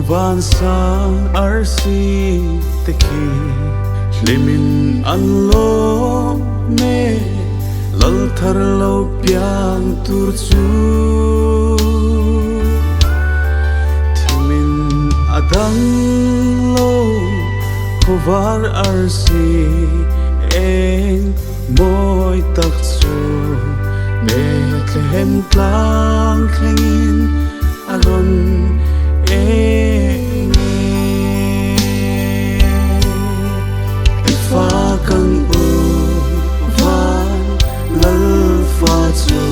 van sang Arsi teki Hlimin anlo me lal thar lo piang tur chu Thimin adang lo kovar Arsi eng moi tak chu Bethlehem tlang thlengin aron Ifa kang uvan lalfa chu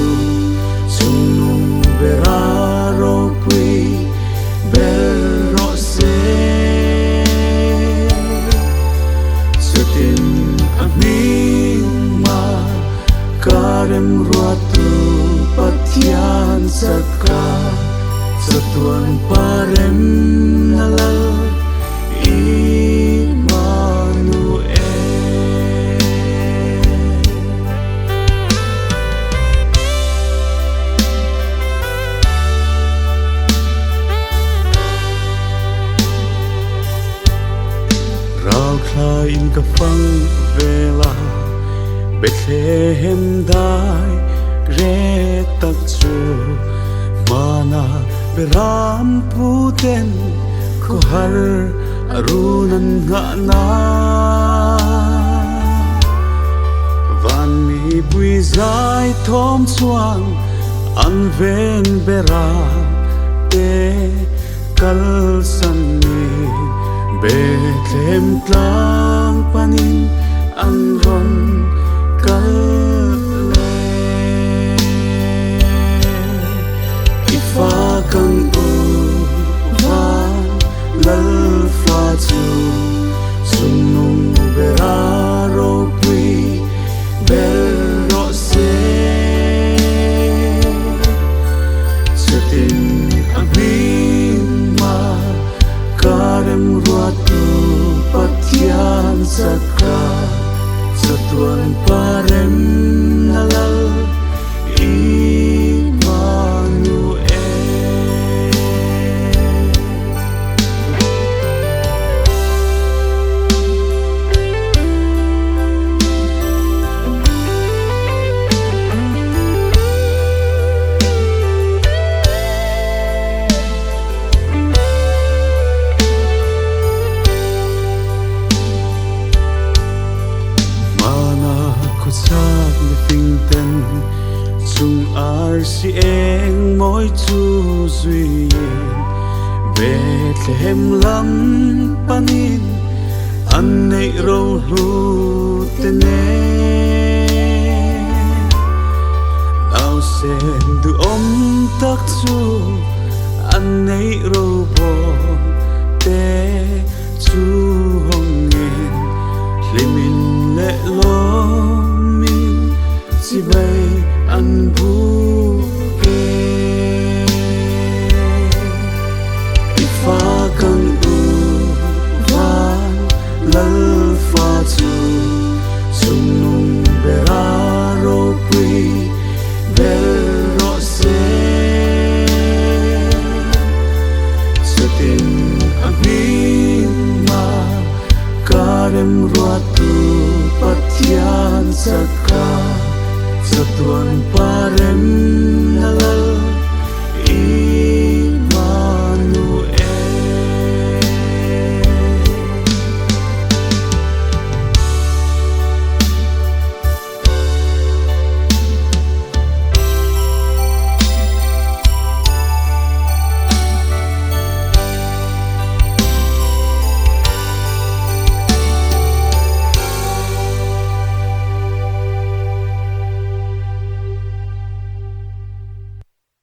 Chungnung berah ropui berah se Chutin hming Maka Remruattu Pathian Chaka Chatuanpa nalal in ka phang vela Bethlehem dai re tak chu mana beram puten ko har arunan nga na van mi bui zai thom chuang an ven berah te kal san mi Bethlehem tlang panin an ron kalle Ifa kang uvan lalfa chu Chungnung berah ropui berah se Chutin hming Maka Remruattu Pathian Chaka Chatuanpa nalal chung Arsi eng moi chu zuyen Bethlehem lam panin an nei ro lu tene Nau sen du tak chu an nei ro bo te chu hongin Hlimin le lo si bay an bu ke Ifa kang uvan lalfa chu Chungnung berah ropui berah se Chutin hming Maka Remruattu Pathian Chaka Chatuanpa